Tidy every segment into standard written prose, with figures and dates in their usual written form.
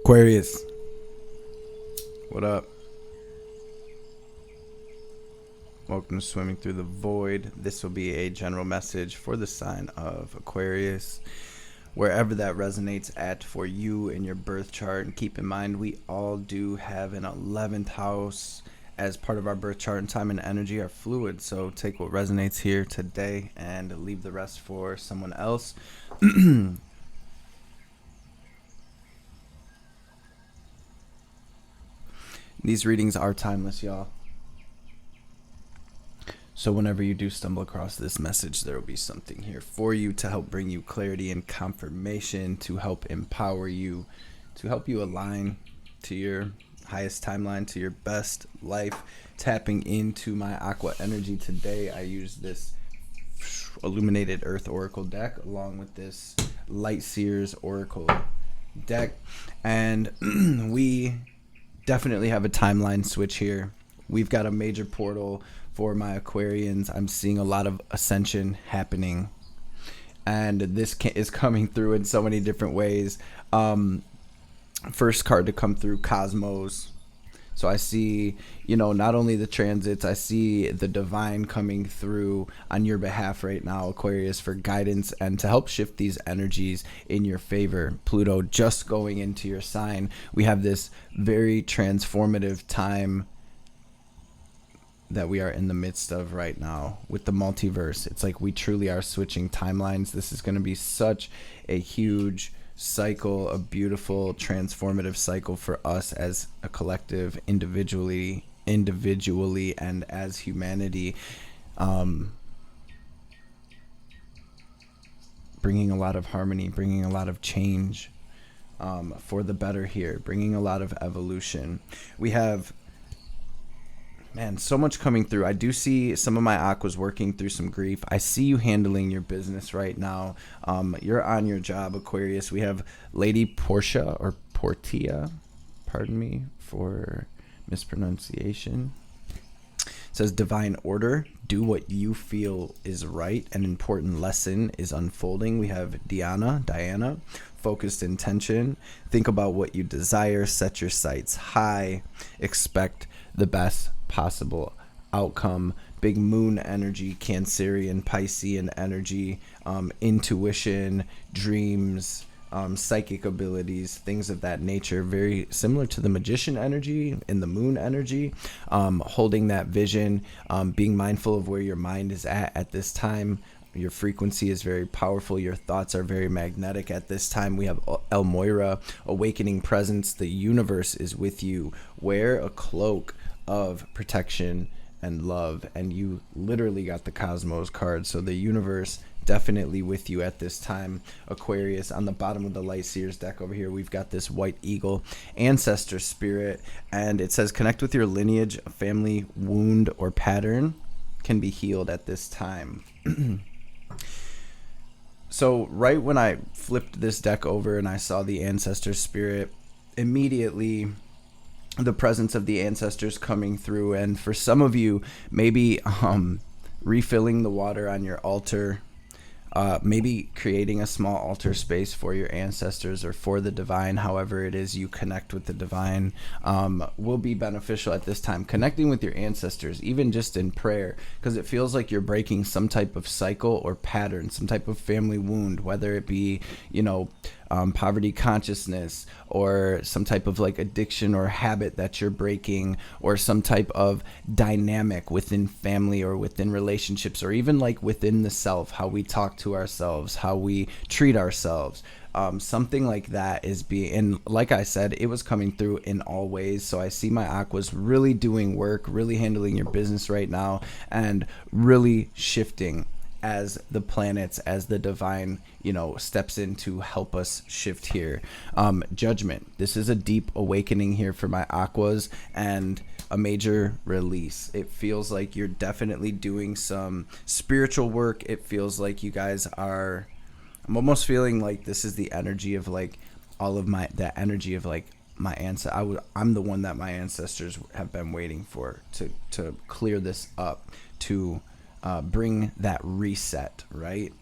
Aquarius, what up? Welcome to Swimming Through the Void. This will be a general message for the sign of Aquarius, wherever that resonates at for you in your birth chart. And keep in mind, we all do have an 11th house as part of our birth chart, and time and energy are fluid. So take what resonates here today and leave the rest for someone else. These readings are timeless, y'all. So whenever you do stumble across this message, there will be something here for you to help bring you clarity and confirmation, to help empower you, to help you align to your highest timeline, to your best life. Tapping into my aqua energy today, I use this illuminated earth oracle deck along with this light seers oracle deck, and we definitely have a timeline switch here. We've got a major portal for my Aquarians. I'm seeing a lot of ascension happening, and this is coming through in so many different ways. First card to come through, Cosmos. So I see, not only the transits, I see the divine coming through on your behalf right now, Aquarius, for guidance and to help shift these energies in your favor. Pluto just going into your sign. We have this very transformative time that we are in the midst of right now with the multiverse. It's like we truly are switching timelines. This is going to be such a huge cycle, a beautiful transformative cycle for us as a collective, individually and as humanity, bringing a lot of harmony, bringing a lot of change for the better here, bringing a lot of evolution. We have so much coming through. I do see some of my aquas working through some grief. I see you handling your business right now. You're on your job, Aquarius. We have Lady Portia or Portia, pardon me for mispronunciation. It says divine order. Do what you feel is right. An important lesson is unfolding. We have Diana, focused intention. Think about what you desire. Set your sights high. Expect the best possible outcome. Big moon energy, Cancerian, Piscean energy, intuition, dreams, psychic abilities, things of that nature. Very similar to the magician energy and the moon energy. Holding that vision, being mindful of where your mind is at this time. Your frequency is very powerful. Your thoughts are very magnetic at this time. We have El Moira, awakening presence. The universe is with you. Wear a cloak of protection and love, and you literally got the Cosmos card. So the universe definitely with you at this time, Aquarius. On the bottom of the Light Seers deck over here, we've got this white eagle, ancestor spirit, and it says connect with your lineage. A family wound or pattern can be healed at this time. So right when I flipped this deck over and I saw the ancestor spirit, immediately the presence of the ancestors coming through. And for some of you, maybe refilling the water on your altar, maybe creating a small altar space for your ancestors or for the divine, however it is you connect with the divine, will be beneficial at this time. Connecting with your ancestors, even just in prayer, because it feels like you're breaking some type of cycle or pattern, some type of family wound, whether it be, poverty consciousness, or some type of like addiction or habit that you're breaking, or some type of dynamic within family or within relationships, or even like within the self, how we talk to ourselves, how we treat ourselves. Something like that is being, and like I said, it was coming through in all ways. So I see my aquas really doing work, really handling your business right now, and really shifting as the planets, as the divine, steps in to help us shift here. Judgment. This is a deep awakening here for my aquas and a major release. It feels like you're definitely doing some spiritual work. It feels like you guys are, I'm almost feeling like this is the energy of like all of the energy of like my I'm the one that my ancestors have been waiting for to clear this up, to bring that reset, right?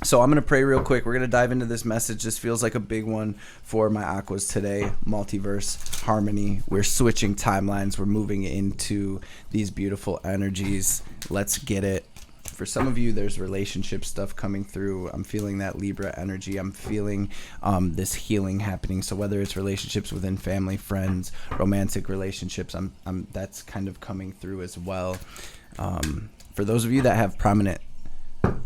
So I'm going to pray real quick. We're going to dive into this message. This feels like a big one for my Aquas today. Multiverse, harmony. We're switching timelines. We're moving into these beautiful energies. Let's get it. For some of you, there's relationship stuff coming through. I'm feeling that Libra energy. I'm feeling this healing happening. So whether it's relationships within family, friends, romantic relationships, that's kind of coming through as well. For those of you that have prominent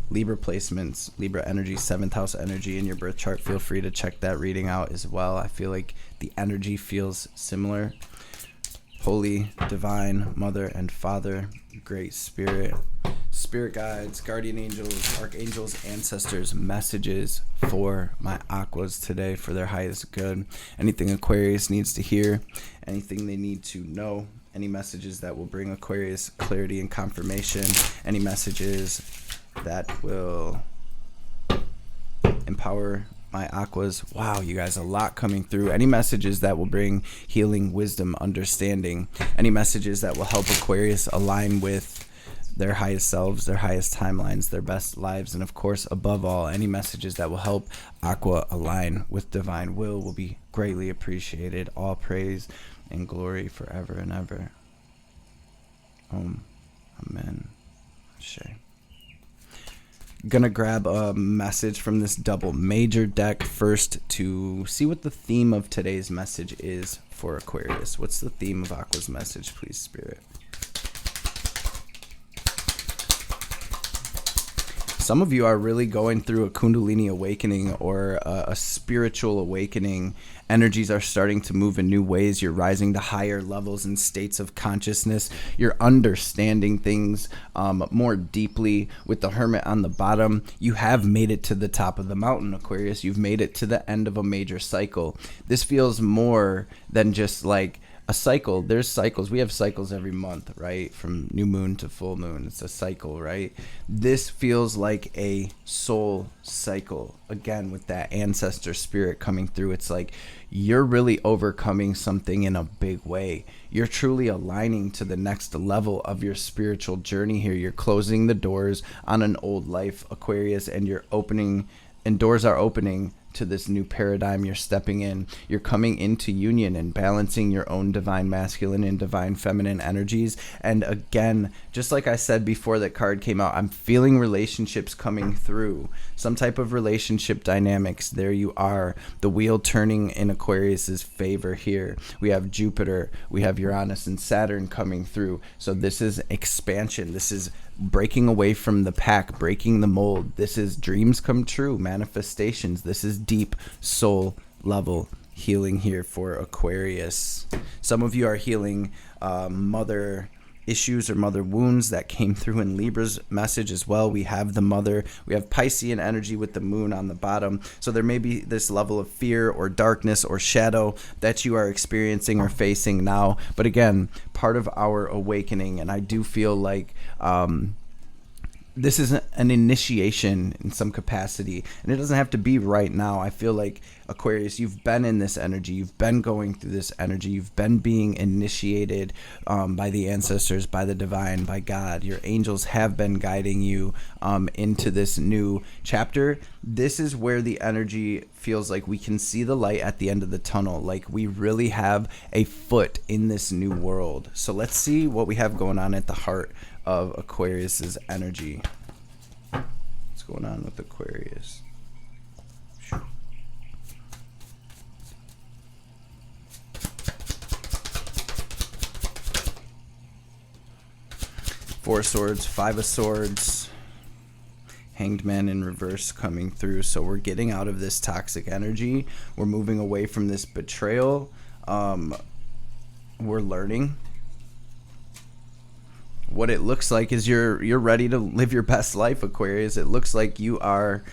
Libra placements, Libra energy, 7th house energy in your birth chart, feel free to check that reading out as well. I feel like the energy feels similar. Holy, divine, mother and father, great spirit, spirit guides, guardian angels, archangels, ancestors, messages for my Aquas today for their highest good. Anything Aquarius needs to hear, anything they need to know, any messages that will bring Aquarius clarity and confirmation, any messages that will empower my Aquas. Wow, you guys, a lot coming through. Any messages that will bring healing, wisdom, understanding. Any messages that will help Aquarius align with their highest selves, their highest timelines, their best lives. And of course, above all, any messages that will help Aqua align with divine will be greatly appreciated. All praise and glory forever and ever. Amen. Sure. Gonna grab a message from this double major deck first to see what the theme of today's message is for Aquarius. What's the theme of Aqua's message, please, Spirit? Some of you are really going through a Kundalini awakening or a spiritual awakening. Energies are starting to move in new ways. You're rising to higher levels and states of consciousness. You're understanding things more deeply. With the Hermit on the bottom, you have made it to the top of the mountain, Aquarius. You've made it to the end of a major cycle. This feels more than just like a cycle. There's cycles. We have cycles every month, right? From new moon to full moon. It's a cycle, right? This feels like a soul cycle. Again, with that ancestor spirit coming through, it's like you're really overcoming something in a big way. You're truly aligning to the next level of your spiritual journey here. You're closing the doors on an old life, Aquarius, and you're opening, and doors are opening to this new paradigm you're stepping in. You're coming into union and balancing your own divine masculine and divine feminine energies. And again, just like I said before that card came out, I'm feeling relationships coming through. Some type of relationship dynamics. There you are. The wheel turning in Aquarius's favor here. We have Jupiter, we have Uranus and Saturn coming through. So this is expansion. This is breaking away from the pack, breaking the mold. This is dreams come true, manifestations. This is deep soul level healing here for Aquarius. Some of you are healing mother issues or mother wounds that came through in Libra's message as well. We have the mother, we have Piscean energy with the moon on the bottom. So there may be this level of fear or darkness or shadow that you are experiencing or facing now. But again, part of our awakening, and I do feel like this is an initiation in some capacity, and it doesn't have to be right now. I feel like, Aquarius, you've been in this energy, you've been going through this energy, you've been being initiated by the ancestors, by the divine, by God. Your angels have been guiding you into this new chapter. This is where the energy feels like we can see the light at the end of the tunnel, like we really have a foot in this new world. So let's see what we have going on at the heart of Aquarius's energy. What's going on with Aquarius? Four of Swords, Five of Swords, Hanged Man in reverse coming through. So we're getting out of this toxic energy. We're moving away from this betrayal. We're learning. What it looks like is you're ready to live your best life, Aquarius. It looks like you are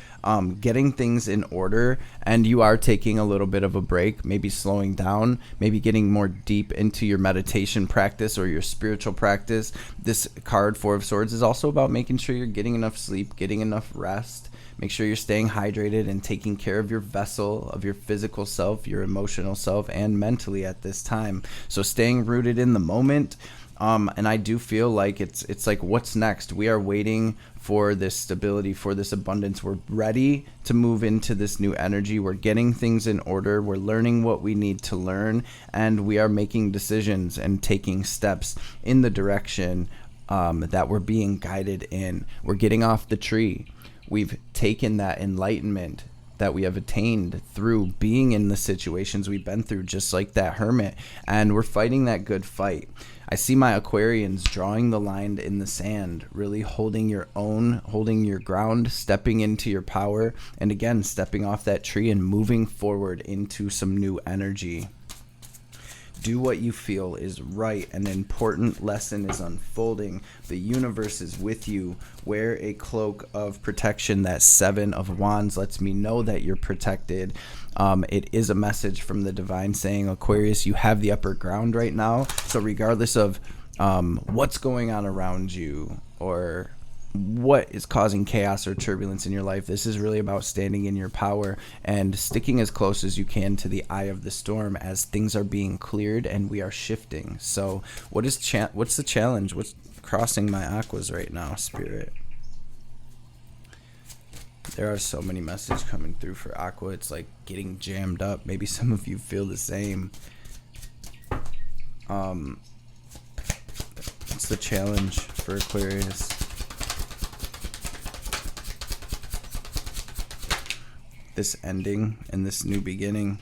getting things in order, and you are taking a little bit of a break, maybe slowing down, maybe getting more deep into your meditation practice or your spiritual practice. This card, Four of Swords, is also about making sure you're getting enough sleep, getting enough rest. Make sure you're staying hydrated and taking care of your vessel, of your physical self, your emotional self, and mentally at this time. So staying rooted in the moment. And I do feel like it's like, what's next? We are waiting for this stability, for this abundance. We're ready to move into this new energy. We're getting things in order. We're learning what we need to learn, and we are making decisions and taking steps in the direction that we're being guided in. We're getting off the tree. We've taken that enlightenment that we have attained through being in the situations we've been through, just like that hermit, and we're fighting that good fight. I see my Aquarians drawing the line in the sand, really holding your own, holding your ground, stepping into your power, and again, stepping off that tree and moving forward into some new energy. Do what you feel is right. An important lesson is unfolding. The universe is with you. Wear a cloak of protection. That 7 of Wands lets me know that you're protected. It is a message from the divine saying, Aquarius, you have the upper ground right now. So regardless of what's going on around you or what is causing chaos or turbulence in your life, this is really about standing in your power and sticking as close as you can to the eye of the storm as things are being cleared and we are shifting. So what's the challenge? What's crossing my aquas right now, Spirit? There are so many messages coming through for Aqua. It's like getting jammed up. Maybe some of you feel the same. What's the challenge for Aquarius? This ending and this new beginning.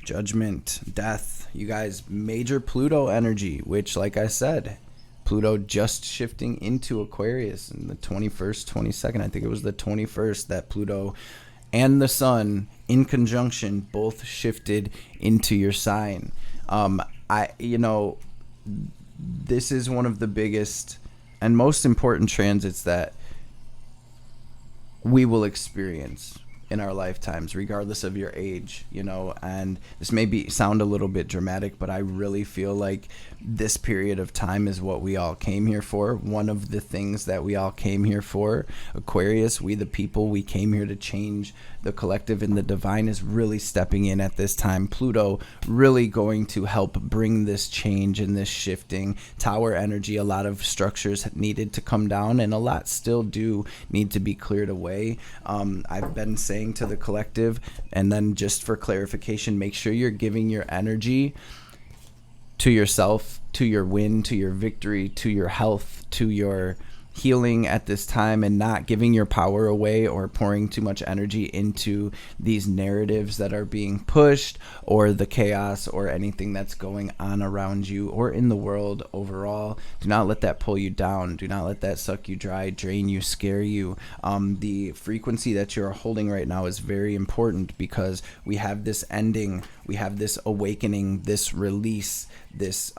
Judgment, death. You guys, major Pluto energy, which, like I said, Pluto just shifting into Aquarius in the 21st, 22nd. I think it was the 21st that Pluto and the Sun in conjunction both shifted into your sign. This is one of the biggest and most important transits that we will experience in our lifetimes, regardless of your age, and this may sound a little bit dramatic, but I really feel like this period of time is what we all came here for. One of the things that we all came here for, Aquarius, we the people, we came here to change the collective, and the divine is really stepping in at this time. Pluto really going to help bring this change and this shifting. Tower energy, a lot of structures needed to come down and a lot still do need to be cleared away. I've been saying to the collective, and then just for clarification, make sure you're giving your energy to yourself, to your win, to your victory, to your health, to your healing at this time, and not giving your power away or pouring too much energy into these narratives that are being pushed or the chaos or anything that's going on around you or in the world overall. Do not let that pull you down. Do not let that suck you dry, drain you, scare you. The frequency that you're holding right now is very important because we have this ending, we have this awakening, this release, this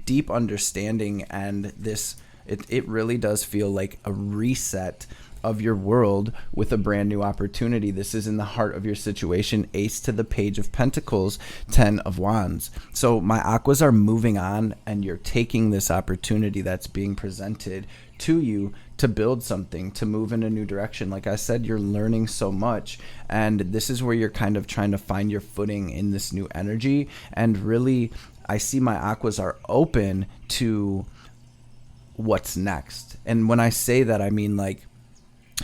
deep understanding, and this It really does feel like a reset of your world with a brand new opportunity. This is in the heart of your situation. Ace to the Page of Pentacles, 10 of Wands. So my aquas are moving on, and you're taking this opportunity that's being presented to you to build something, to move in a new direction. Like I said, you're learning so much, and this is where you're kind of trying to find your footing in this new energy. And really, I see my aquas are open to what's next. And when I say that, I mean like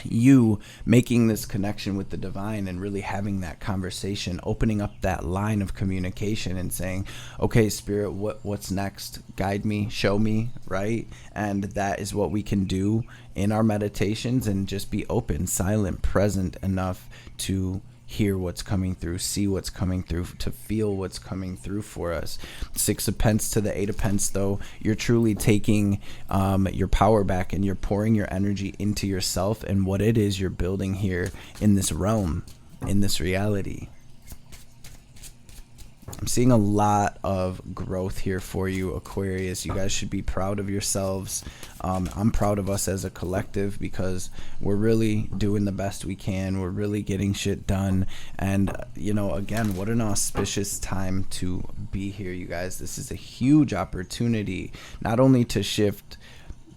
you making this connection with the divine and really having that conversation, opening up that line of communication and saying, okay, Spirit, what's next? Guide me, show me, right? And that is what we can do in our meditations, and just be open, silent, present enough to hear what's coming through, see what's coming through, to feel what's coming through for us. 6 of Pence to the 8 of Pence, though, you're truly taking your power back, and you're pouring your energy into yourself and what it is you're building here in this realm, in this reality. I'm seeing a lot of growth here for you, Aquarius. You guys should be proud of yourselves. I'm proud of us as a collective because we're really doing the best we can. We're really getting shit done. And, again, what an auspicious time to be here, you guys. This is a huge opportunity, not only to shift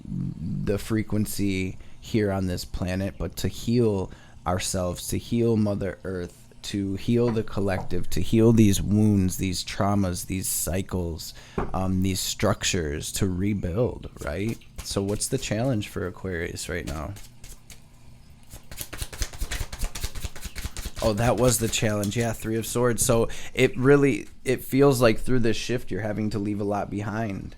the frequency here on this planet, but to heal ourselves, to heal Mother Earth, to heal the collective, to heal these wounds, these traumas, these cycles, these structures, to rebuild, right? So what's the challenge for Aquarius right now? Oh, that was the challenge. Yeah, Three of Swords. So it feels like through this shift you're having to leave a lot behind.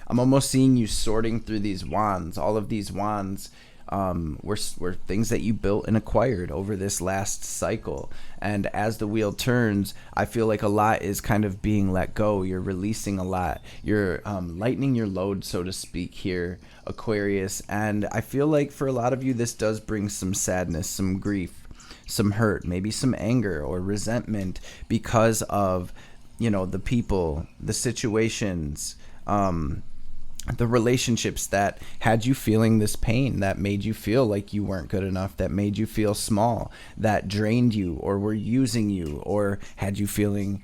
I'm almost seeing you sorting through these wands. All of these wands were things that you built and acquired over this last cycle. And as the wheel turns, I feel like a lot is kind of being let go. You're releasing a lot. You're lightening your load, so to speak, here, Aquarius. And I feel like for a lot of you, this does bring some sadness, some grief, some hurt, maybe some anger or resentment because of, the people, the situations, the relationships that had you feeling this pain, that made you feel like you weren't good enough, that made you feel small, that drained you or were using you or had you feeling,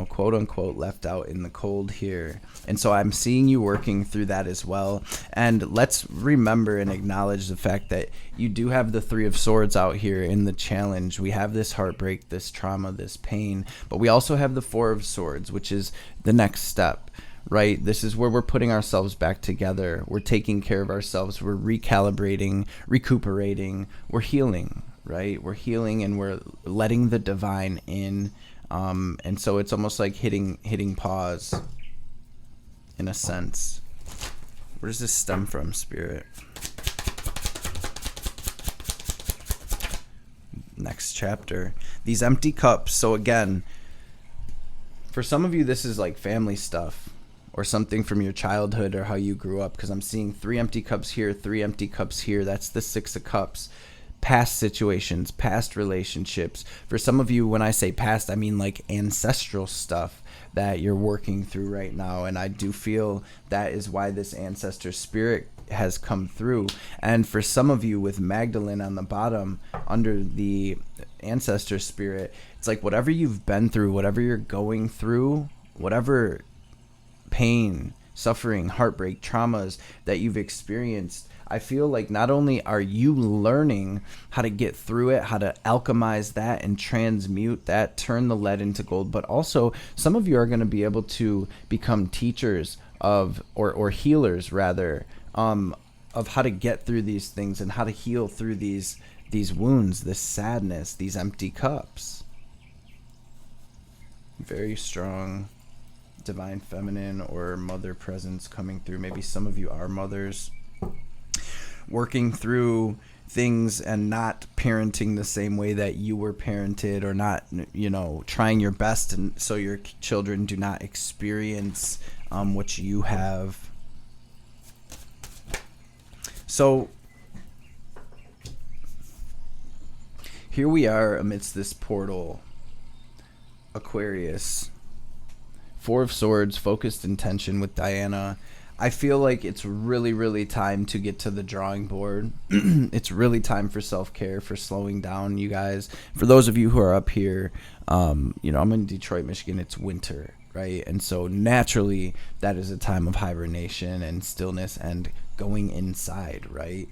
quote unquote, left out in the cold here. And so I'm seeing you working through that as well. And let's remember and acknowledge the fact that you do have the Three of Swords out here in the challenge. We have this heartbreak, this trauma, this pain, but we also have the Four of Swords, which is the next step. Right? This is where we're putting ourselves back together. We're taking care of ourselves. We're recalibrating, recuperating. We're healing, right? We're healing and we're letting the divine in. And so it's almost like hitting pause in a sense. Where does this stem from, Spirit? Next chapter. These empty cups. So again, for some of you, this is like family stuff. Or something from your childhood or how you grew up, because I'm seeing 3 empty cups here, 3 empty cups here. That's the 6 of Cups. Past situations, past relationships. For some of you, when I say past, I mean like ancestral stuff that you're working through right now. And I do feel that is why this ancestor spirit has come through. And for some of you with Magdalene on the bottom under the ancestor spirit, it's like whatever you've been through, whatever you're going through, whatever pain, suffering, heartbreak, traumas that you've experienced, I feel like not only are you learning how to get through it, how to alchemize that and transmute that, turn the lead into gold, but also some of you are going to be able to become teachers of, or healers rather, of how to get through these things and how to heal through these wounds, this sadness, these empty cups. Very strong divine feminine or mother presence coming through. Maybe some of you are mothers working through things and not parenting the same way that you were parented, or not, trying your best and so your children do not experience what you have. So here we are amidst this portal, Aquarius. 4 of Swords, focused intention with Diana. I feel like it's really, really time to get to the drawing board. It's really time for self-care, for slowing down, you guys. For those of you who are up here, I'm in Detroit, Michigan. It's winter, right? And so naturally, that is a time of hibernation and stillness and going inside, right?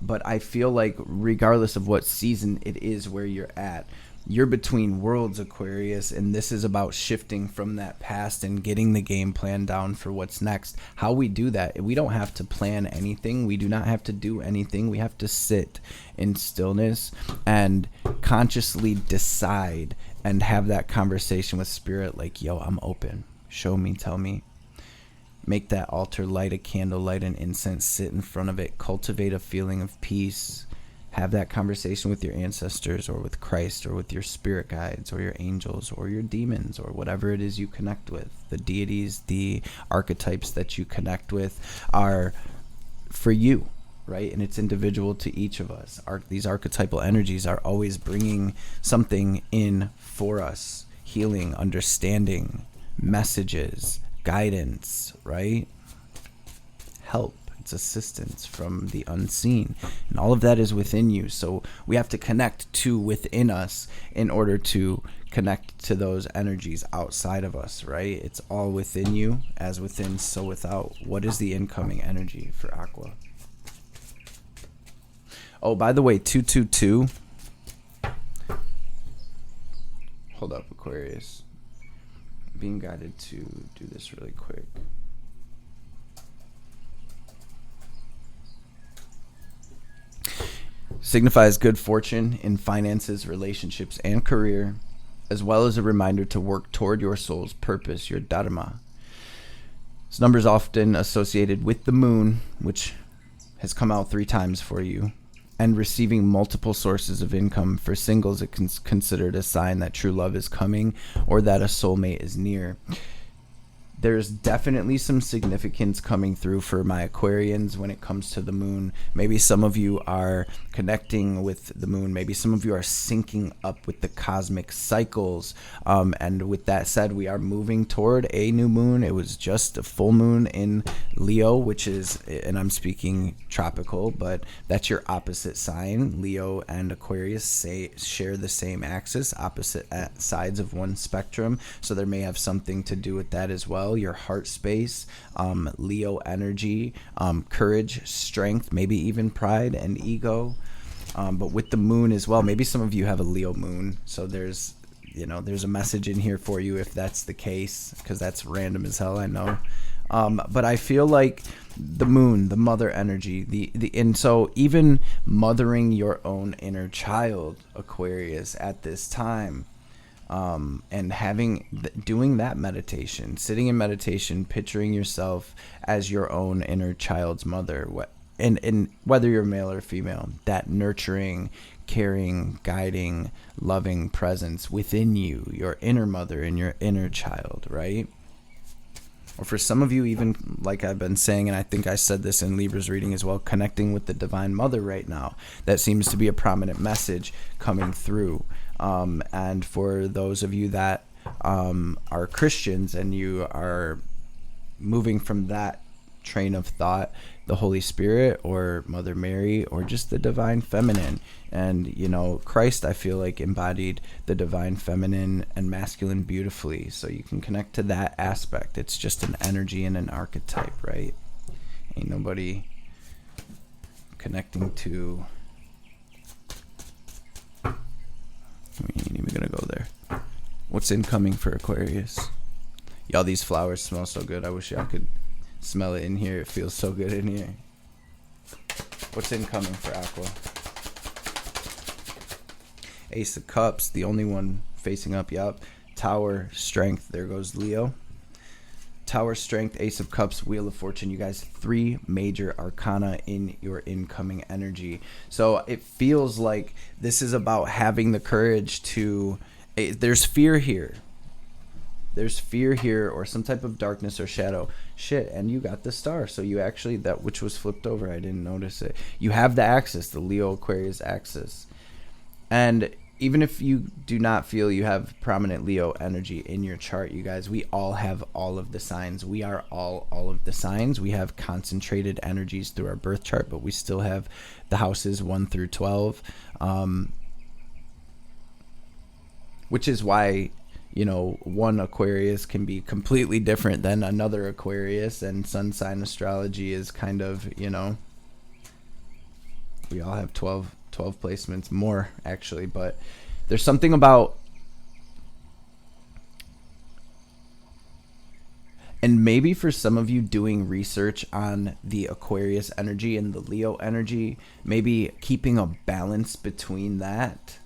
But I feel like regardless of what season it is where you're at, you're between worlds, Aquarius, and this is about shifting from that past and getting the game plan down for what's next. How we do that, we don't have to plan anything. We do not have to do anything. We have to sit in stillness and consciously decide and have that conversation with Spirit like, yo, I'm open. Show me, tell me. Make that altar, light a candle, light an incense, sit in front of it, cultivate a feeling of peace. Have that conversation with your ancestors or with Christ or with your spirit guides or your angels or your demons or whatever it is you connect with. The deities, the archetypes that you connect with are for you, right? And it's individual to each of us. These archetypal energies are always bringing something in for us. Healing, understanding, messages, guidance, right? Help. It's assistance from the unseen, and all of that is within you. So we have to connect to within us in order to connect to those energies outside of us, right? It's all within you. As within, so without. What is the incoming energy for Aqua? Oh, by the way, 222. Hold up, Aquarius. Being guided to do this really quick. Signifies good fortune in finances, relationships, and career, as well as a reminder to work toward your soul's purpose, your dharma. This number is often associated with the moon, which has come out 3 times for you, and receiving multiple sources of income. For singles, it's considered a sign that true love is coming or that a soulmate is near. There's definitely some significance coming through for my Aquarians when it comes to the moon. Maybe some of you are connecting with the moon. Maybe some of you are syncing up with the cosmic cycles. And with that said, we are moving toward a new moon. It was just a full moon in Leo, which is, and I'm speaking tropical, but that's your opposite sign. Leo and Aquarius share the same axis, opposite sides of one spectrum. So there may have something to do with that as well. Your heart space, Leo energy, courage, strength, maybe even pride and ego. But with the moon as well, maybe some of you have a Leo moon. So there's a message in here for you if that's the case, because that's random as hell, I know. But I feel like the moon, the mother energy, and so even mothering your own inner child, Aquarius, at this time. And doing that meditation, sitting in meditation, picturing yourself as your own inner child's mother, and whether you're male or female, that nurturing, caring, guiding, loving presence within you, your inner mother and your inner child, right? Or for some of you, even like I've been saying, and I think I said this in Libra's reading as well, connecting with the Divine Mother right now. That seems to be a prominent message coming through. And for those of you that are Christians and you are moving from that train of thought, the Holy Spirit or Mother Mary or just the Divine Feminine. And, Christ, I feel like, embodied the Divine Feminine and masculine beautifully. So you can connect to that aspect. It's just an energy and an archetype, right? Ain't nobody connecting to... We ain't even gonna go there. What's incoming for Aquarius? Y'all, these flowers smell so good. I wish y'all could smell it in here. It feels so good in here. What's incoming for Aqua? Ace of Cups, the only one facing up. Yup. Tower, Strength. There goes Leo. Tower, Strength, Ace of Cups, Wheel of Fortune. You guys, 3 major arcana in your incoming energy. So it feels like this is about having the courage to... There's fear here. There's fear here, or some type of darkness or shadow. Shit, and you got the star. So you actually, that which was flipped over, I didn't notice it. You have the axis, the Leo Aquarius axis. And even if you do not feel you have prominent Leo energy in your chart, you guys, we all have all of the signs. We are all of the signs. We have concentrated energies through our birth chart, but we still have the houses 1 through 12. Which is why, one Aquarius can be completely different than another Aquarius, and sun sign astrology is kind of, we all have 12 placements, more actually, but there's something about, and maybe for some of you doing research on the Aquarius energy and the Leo energy, maybe keeping a balance between that.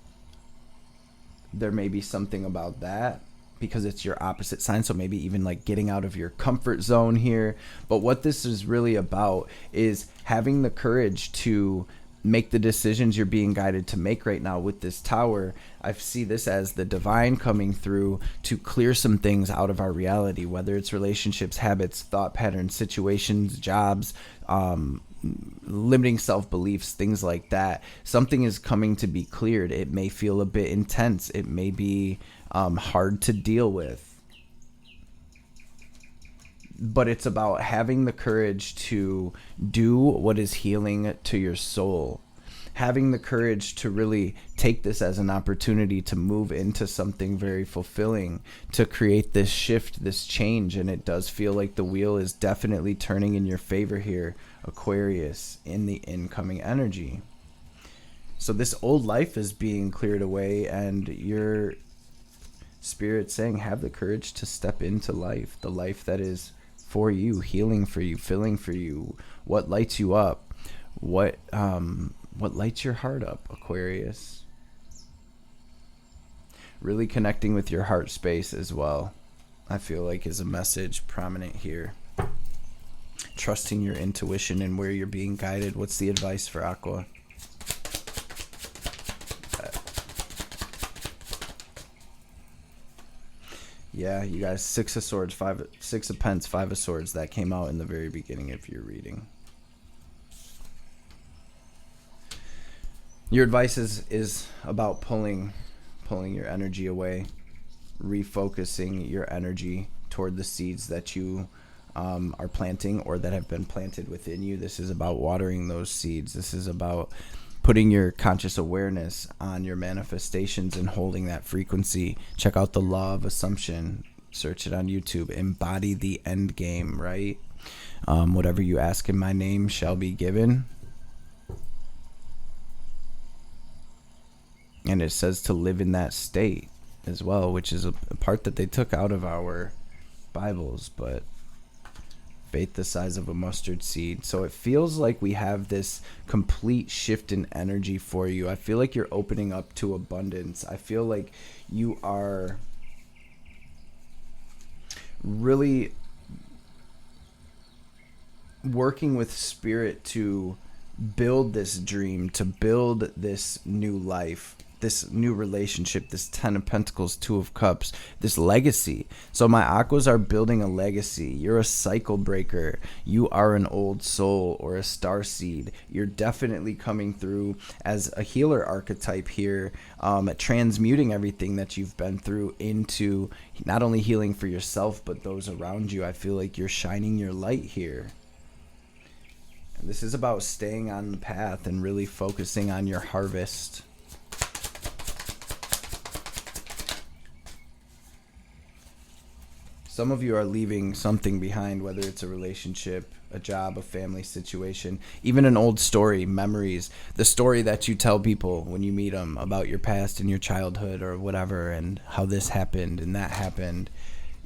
There may be something about that because it's your opposite sign. So maybe even like getting out of your comfort zone here. But what this is really about is having the courage to make the decisions you're being guided to make right now with this tower. I see this as the divine coming through to clear some things out of our reality, whether it's relationships, habits, thought patterns, situations, jobs, limiting self-beliefs, things like that. Something is coming to be cleared. It may feel a bit intense. It may be hard to deal with. But it's about having the courage to do what is healing to your soul. Having the courage to really take this as an opportunity to move into something very fulfilling, to create this shift, this change. And it does feel like the wheel is definitely turning in your favor here, Aquarius, in the incoming energy. So this old life is being cleared away, and your spirit saying, have the courage to step into life, the life that is for you, healing for you, filling for you, what lights you up, what lights your heart up, Aquarius. Really connecting with your heart space as well, I feel like, is a message prominent here. Trusting your intuition and where you're being guided. What's the advice for Aqua? Yeah, you guys, 6 of Swords, 6 of Pence, 5 of Swords. That came out in the very beginning of your reading. Your advice is about pulling your energy away, refocusing your energy toward the seeds that you are planting or that have been planted within you. This is about watering those seeds. This is about putting your conscious awareness on your manifestations and holding that frequency. Check out the Law of Assumption. Search it on YouTube. Embody the end game, right? Whatever you ask in my name shall be given. And it says to live in that state as well, which is a part that they took out of our Bibles, but faith the size of a mustard seed. So it feels like we have this complete shift in energy for you. I feel like you're opening up to abundance. I feel like you are really working with spirit to build this dream, to build this new life, this new relationship, this 10 of Pentacles, 2 of Cups, this legacy. So my Aquas are building a legacy. You're a cycle breaker. You are an old soul or a star seed. You're definitely coming through as a healer archetype here, transmuting everything that you've been through into not only healing for yourself, but those around you. I feel like you're shining your light here. And this is about staying on the path and really focusing on your harvest. Some of you are leaving something behind, whether it's a relationship, a job, a family situation, even an old story, memories, the story that you tell people when you meet them about your past and your childhood or whatever, and how this happened and that happened.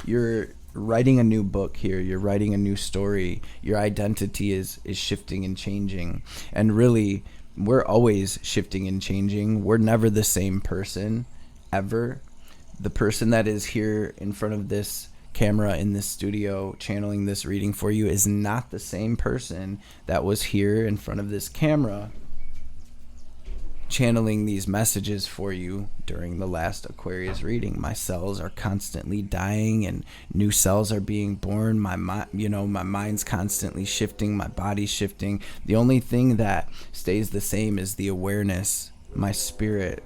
You're writing a new book here. You're writing a new story. Your identity is shifting and changing. And really, we're always shifting and changing. We're never the same person, ever. The person that is here in front of this camera in this studio channeling this reading for you is not the same person that was here in front of this camera channeling these messages for you during the last Aquarius reading. My cells are constantly dying and new cells are being born. My mind's constantly shifting, my body's shifting. The only thing that stays the same is the awareness, my spirit,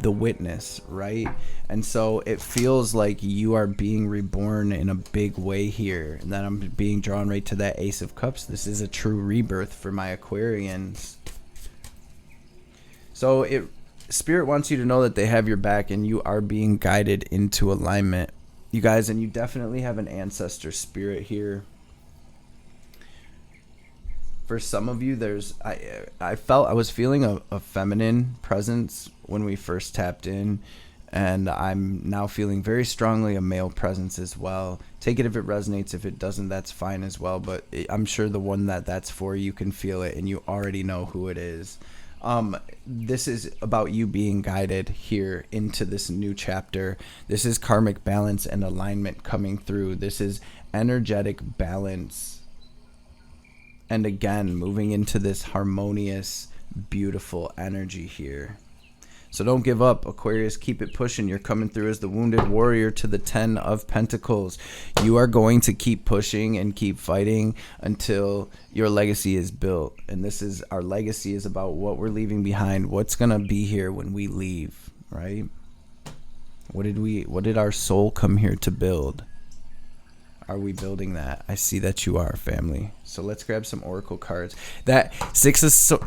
the witness, right? And so it feels like you are being reborn in a big way here, and then I'm being drawn right to that Ace of Cups. This is a true rebirth for my Aquarians. So spirit wants you to know that they have your back and you are being guided into alignment, you guys. And you definitely have an ancestor spirit here. For some of you, I was feeling a feminine presence when we first tapped in, and I'm now feeling very strongly a male presence as well. Take it if it resonates. If it doesn't, that's fine as well. But I'm sure the one that's for you can feel it, and you already know who it is. This is about you being guided here into this new chapter. This is karmic balance and alignment coming through. This is energetic balance. And again, moving into this harmonious, beautiful energy here. So don't give up, Aquarius. Keep it pushing. You're coming through as the wounded warrior to the 10 of Pentacles. You are going to keep pushing and keep fighting until your legacy is built. And our legacy is about what we're leaving behind. What's going to be here when we leave, right? What did our soul come here to build? Are we building that? I see that you are, family. So let's grab some oracle cards. So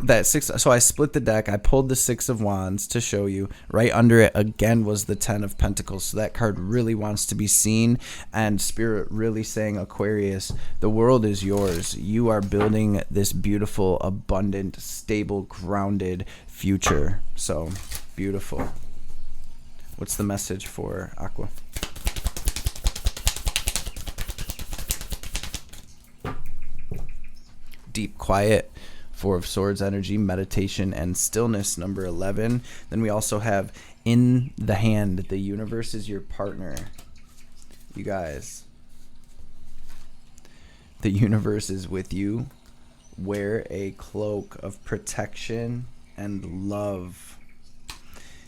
I split the deck. I pulled the 6 of Wands to show you. Right under it again was the 10 of Pentacles. So that card really wants to be seen, and Spirit really saying, Aquarius, the world is yours. You are building this beautiful, abundant, stable, grounded future. So beautiful. What's the message for Aqua? Deep quiet, 4 of Swords energy, meditation and stillness, number 11. Then we also have in the hand, the universe is your partner. You guys, the universe is with you. Wear a cloak of protection and love.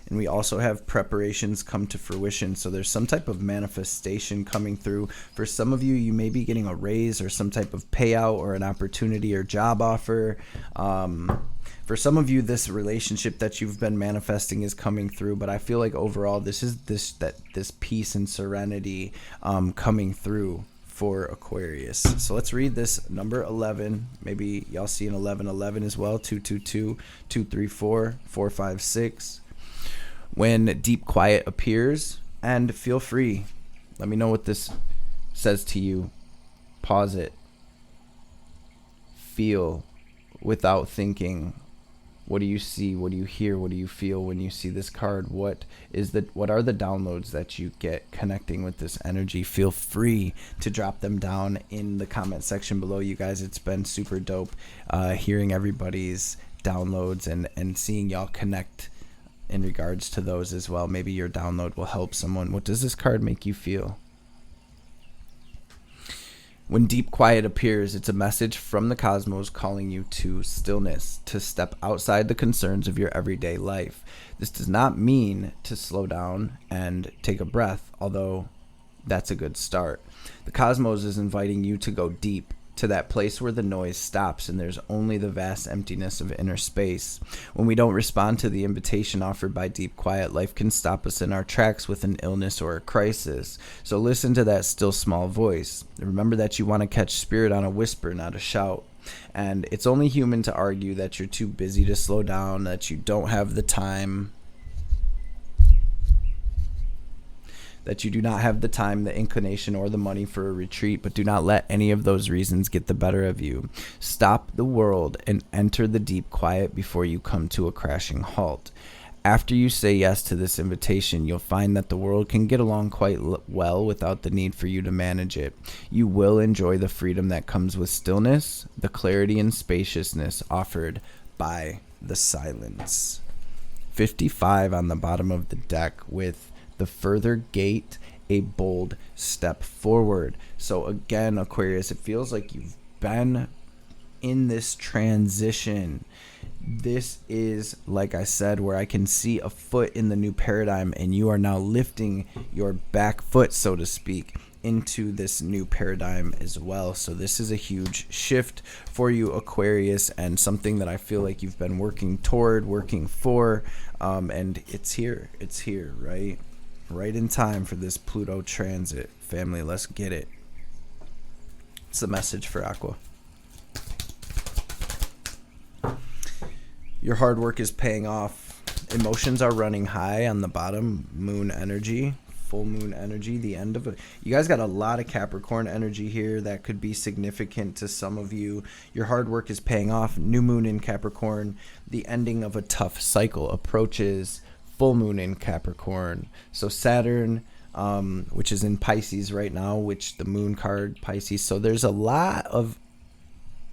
And we also have preparations come to fruition. So there's some type of manifestation coming through. For some of you, you may be getting a raise or some type of payout or an opportunity or job offer. For some of you, this relationship that you've been manifesting is coming through. But I feel like overall, this is this peace and serenity coming through for Aquarius. So let's read this number 11. Maybe y'all see an 1111 as well. 222, 234, 456. When deep quiet appears, and feel free. Let me know what this says to you. Pause it. Feel without thinking. What do you see? What do you hear? What do you feel when you see this card? What are the downloads that you get connecting with this energy? Feel free to drop them down in the comment section below, you guys. It's been super dope hearing everybody's downloads and seeing y'all connect in regards to those as well. Maybe your download will help someone. What does this card make you feel? When deep quiet appears, it's a message from the cosmos calling you to stillness, to step outside the concerns of your everyday life. This does not mean to slow down and take a breath, although that's a good start. The cosmos is inviting you to go deep, to that place where the noise stops and there's only the vast emptiness of inner space. When we don't respond to the invitation offered by deep quiet, life can stop us in our tracks with an illness or a crisis. So listen to that still small voice. Remember that you want to catch spirit on a whisper, not a shout. And it's only human to argue that you're too busy to slow down, that you don't have the time, that you do not have the time, the inclination, or the money for a retreat, but do not let any of those reasons get the better of you. Stop the world and enter the deep quiet before you come to a crashing halt. After you say yes to this invitation, you'll find that the world can get along quite well without the need for you to manage it. You will enjoy the freedom that comes with stillness, the clarity and spaciousness offered by the silence. 55 on the bottom of the deck with the further gate, a bold step forward. So again, Aquarius, it feels like you've been in this transition. This is, like I said, where I can see a foot in the new paradigm, and you are now lifting your back foot, so to speak, into this new paradigm as well. So this is a huge shift for you, Aquarius, and something that I feel like you've been working toward, working for, and it's here, right? Right in time for this Pluto transit. Family, let's get it. It's the message for Aqua. Your hard work is paying off. Emotions are running high on the bottom. Moon energy, full moon energy, the end of it. You guys got a lot of Capricorn energy here that could be significant to some of you. Your hard work is paying off. New moon in Capricorn. The ending of a tough cycle approaches. Full moon in Capricorn. So Saturn, which is in Pisces right now, which the moon card, Pisces. So there's a lot of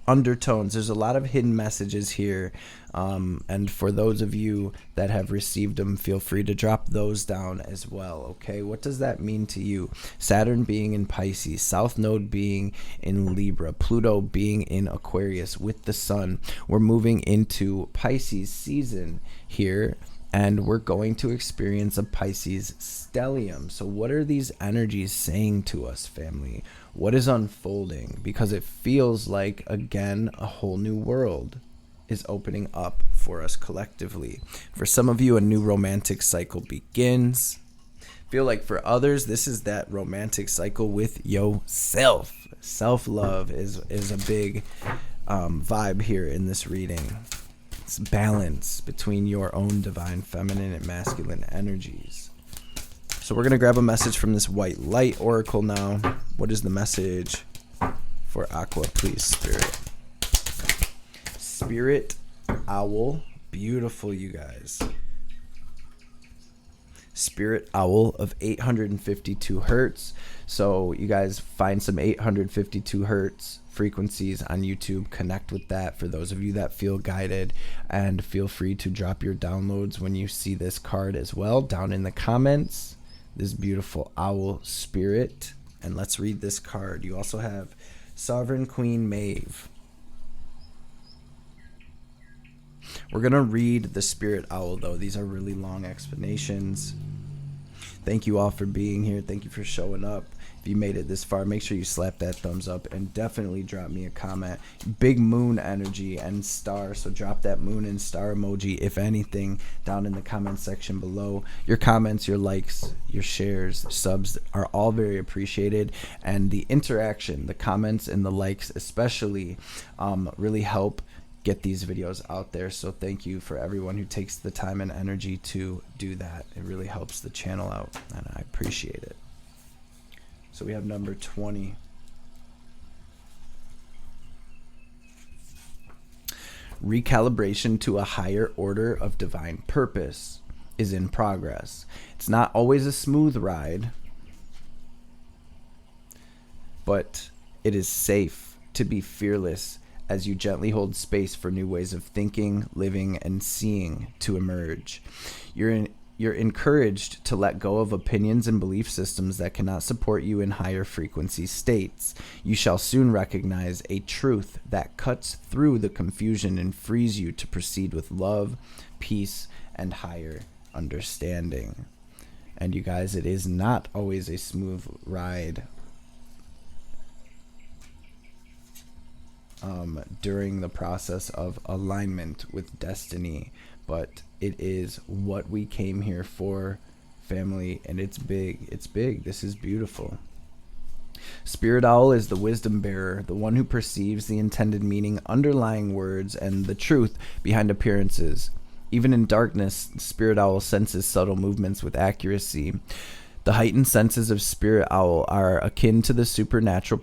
undertones. There's a lot of hidden messages here. And for those of you that have received them, feel free to drop those down as well. Okay, what does that mean to you? Saturn being in Pisces, South Node being in Libra, Pluto being in Aquarius with the sun. We're moving into Pisces season here. And we're going to experience a Pisces stellium. So what are these energies saying to us, family? What is unfolding? Because it feels like, again, a whole new world is opening up for us collectively. For some of you, a new romantic cycle begins. feel like for others, this is that romantic cycle with yourself. Self-love is a big vibe here in this reading. It's balance between your own divine feminine and masculine energies. So we're going to grab a message from this white light oracle now. What is the message for Aqua, please, Spirit? Spirit Owl. Beautiful, you guys. Spirit Owl of 852 hertz. So you guys find some 852 hertz frequencies on YouTube, connect with that for those of you that feel guided, and feel free to drop your downloads when you see this card as well down in the comments. This beautiful owl spirit. And let's read this card. You also have Sovereign Queen Maeve. We're gonna read the Spirit Owl though. These are really long explanations. Thank you all for being here. Thank you for showing up. If you made it this far, make sure you slap that thumbs up and definitely drop me a comment. Big moon energy and star, so drop that moon and star emoji, if anything, down in the comment section below. Your comments, your likes, your shares, subs are all very appreciated, and the interaction, the comments and the likes especially, really help get these videos out there. So thank you for everyone who takes the time and energy to do that. It really helps the channel out, and I appreciate it. So we have number 20. Recalibration to a higher order of divine purpose is in progress. It's not always a smooth ride, but it is safe to be fearless as you gently hold space for new ways of thinking, living, and seeing to emerge. You're encouraged to let go of opinions and belief systems that cannot support you in higher frequency states. You shall soon recognize a truth that cuts through the confusion and frees you to proceed with love, peace, and higher understanding. And you guys, it is not always a smooth ride during the process of alignment with destiny, but it is what we came here for, family, and it's big. It's big. This is beautiful. Spirit Owl is the wisdom bearer, the one who perceives the intended meaning underlying words and the truth behind appearances. Even in darkness, Spirit Owl senses subtle movements with accuracy. The heightened senses of Spirit Owl are akin to the supernatural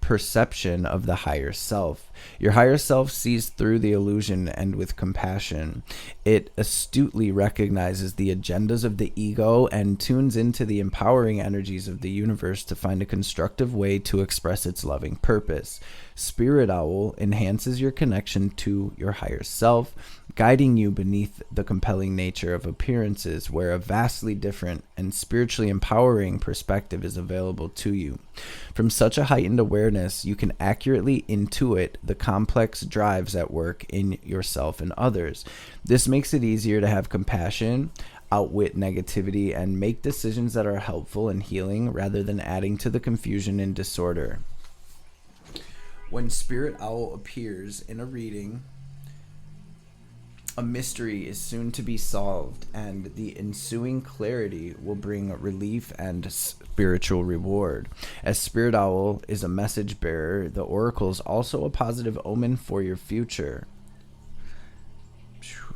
perception of the higher self. Your higher self sees through the illusion and with compassion. It astutely recognizes the agendas of the ego and tunes into the empowering energies of the universe to find a constructive way to express its loving purpose. Spirit Owl enhances your connection to your higher self, guiding you beneath the compelling nature of appearances, where a vastly different and spiritually empowering perspective is available to you. From such a heightened awareness, you can accurately intuit the complex drives at work in yourself and others. This makes it easier to have compassion, outwit negativity, and make decisions that are helpful and healing rather than adding to the confusion and disorder. When Spirit Owl appears in a reading, a mystery is soon to be solved, and the ensuing clarity will bring relief and spiritual reward. As Spirit Owl is a message bearer, the oracle is also a positive omen for your future.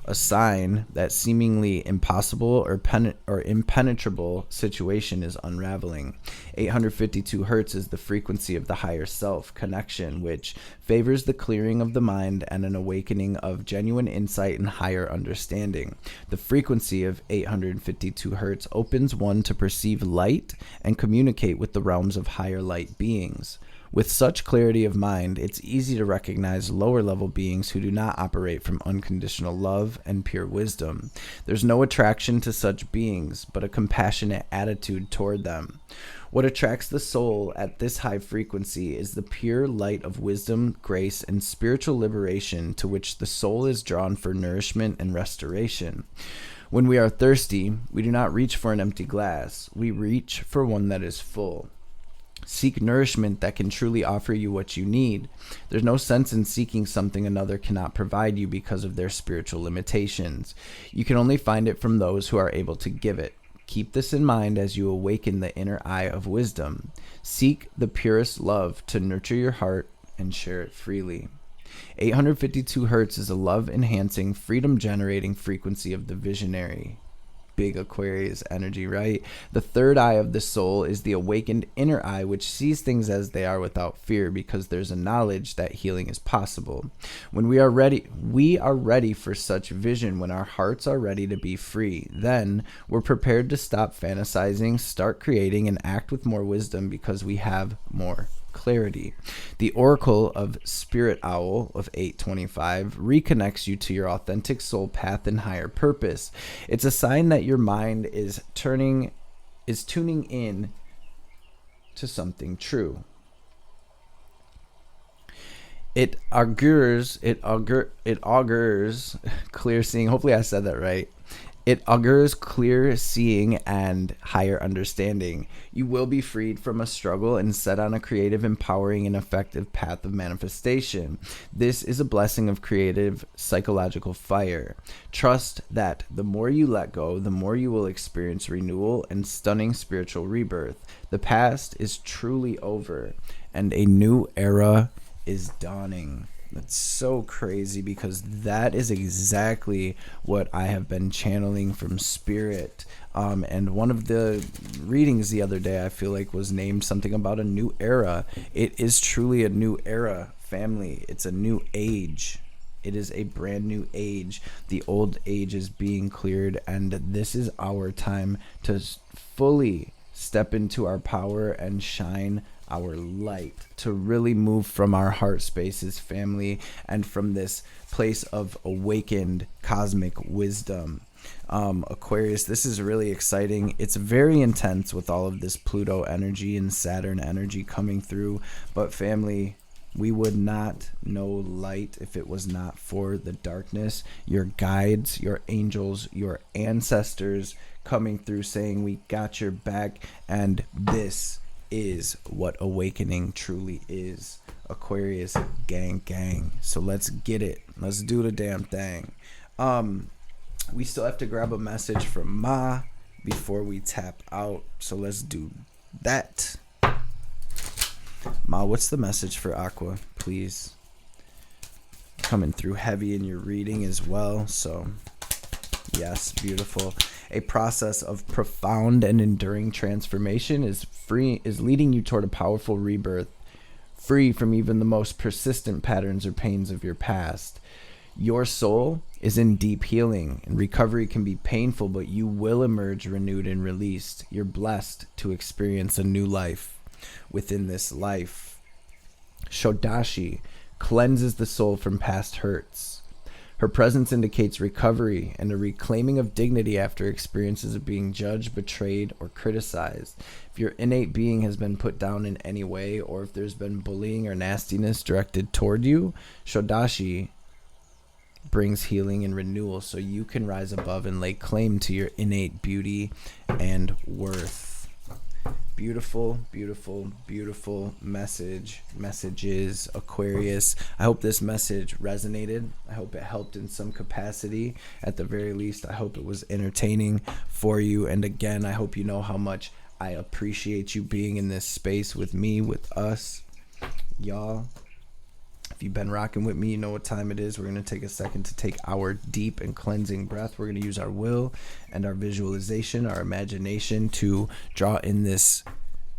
A sign that seemingly impossible or impenetrable situation is unraveling. 852 hertz is the frequency of the higher self connection, which favors the clearing of the mind and an awakening of genuine insight and higher understanding. The frequency of 852 hertz opens one to perceive light and communicate with the realms of higher light beings. With such clarity of mind, it's easy to recognize lower level beings who do not operate from unconditional love and pure wisdom. There's no attraction to such beings, but a compassionate attitude toward them. What attracts the soul at this high frequency is the pure light of wisdom, grace, and spiritual liberation to which the soul is drawn for nourishment and restoration. When we are thirsty, we do not reach for an empty glass. We reach for one that is full. Seek nourishment that can truly offer you what you need. There's no sense in seeking something another cannot provide you because of their spiritual limitations. You can only find it from those who are able to give it. Keep this in mind as you awaken the inner eye of wisdom. Seek the purest love to nurture your heart and share it freely. 852 hertz is a love-enhancing, freedom-generating frequency of the visionary. Big Aquarius energy, right? The third eye of the soul is the awakened inner eye, which sees things as they are without fear, because there's a knowledge that healing is possible. When we are ready for such vision, when our hearts are ready to be free. Then we're prepared to stop fantasizing, start creating, and act with more wisdom because we have more clarity. The Oracle of Spirit Owl of 825 reconnects you to your authentic soul path and higher purpose. It's a sign that your mind is tuning in to something true. It augurs clear seeing. Hopefully I said that right. It augurs clear seeing and higher understanding. You will be freed from a struggle and set on a creative, empowering, and effective path of manifestation. This is a blessing of creative psychological fire. Trust that the more you let go, the more you will experience renewal and stunning spiritual rebirth. The past is truly over, and a new era is dawning. That's so crazy, because that is exactly what I have been channeling from Spirit. And one of the readings the other day, I feel like, was named something about a new era. It is truly a new era, family. It's a new age. It is a brand new age. The old age is being cleared, and this is our time to fully step into our power and shine our light, to really move from our heart spaces, family, and from this place of awakened cosmic wisdom. Aquarius, this is really exciting. It's very intense with all of this Pluto energy and Saturn energy coming through, but family, we would not know light if it was not for the darkness. Your guides, your angels, your ancestors coming through saying, we got your back, and this is what awakening truly is. Aquarius gang. So let's get it. Let's do the damn thing. We still have to grab a message from Ma before we tap out. So let's do that. Ma, what's the message for Aqua, please? Coming through heavy in your reading as well. So yes, beautiful. A process of profound and enduring transformation is leading you toward a powerful rebirth, free from even the most persistent patterns or pains of your past. Your soul is in deep healing, and recovery can be painful, but you will emerge renewed and released. You're blessed to experience a new life within this life. Shodashi cleanses the soul from past hurts. Her presence indicates recovery and a reclaiming of dignity after experiences of being judged, betrayed, or criticized. If your innate being has been put down in any way, or if there's been bullying or nastiness directed toward you, Shodashi brings healing and renewal so you can rise above and lay claim to your innate beauty and worth. Beautiful messages, Aquarius. I hope this message resonated. I hope it helped in some capacity. At the very least, I hope it was entertaining for you. And again, I hope you know how much I appreciate you being in this space with me, with us, y'all. If you've been rocking with me, you know what time it is. We're going to take a second to take our deep and cleansing breath. We're going to use our will and our visualization, our imagination, to draw in this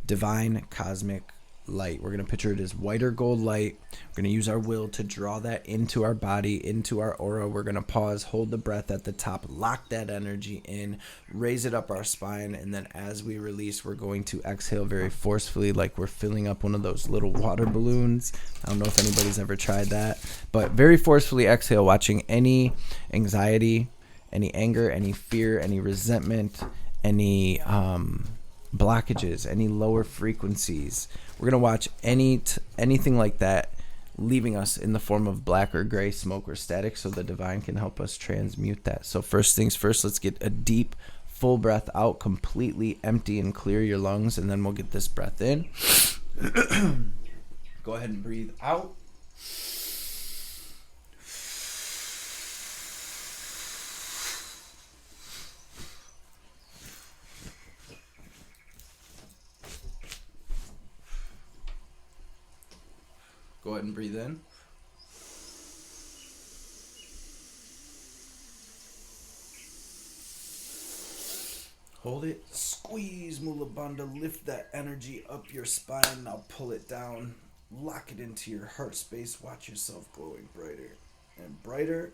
divine cosmic light. We're going to picture it as white or gold light. We're going to use our will to draw that into our body, into our aura. We're going to pause, hold the breath at the top, lock that energy in, raise it up our spine, and then as we release, we're going to exhale very forcefully, like we're filling up one of those little water balloons. I don't know if anybody's ever tried that, but very forcefully exhale, watching any anxiety, any anger, any fear, any resentment, any blockages, any lower frequencies. We're going to watch anything like that leaving us in the form of black or gray smoke or static, so the divine can help us transmute that. So first things first, let's get a deep full breath out, completely empty and clear your lungs, and then we'll get this breath in. Go ahead and breathe out. Go ahead and breathe in. Hold it. Squeeze, Mulabanda. Lift that energy up your spine. Now pull it down. Lock it into your heart space. Watch yourself glowing brighter and brighter.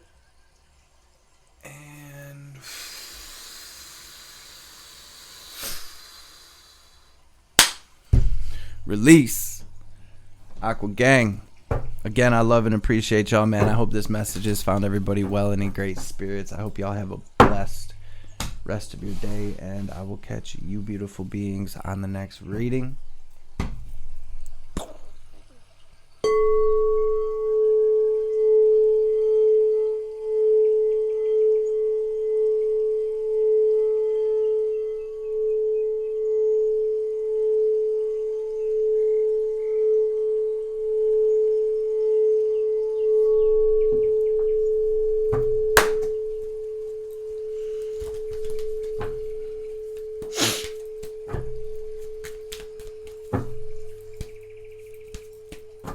And release. Aqua Gang. Again, I love and appreciate y'all, man. I hope this message has found everybody well and in great spirits. I hope y'all have a blessed rest of your day, and I will catch you beautiful beings on the next reading.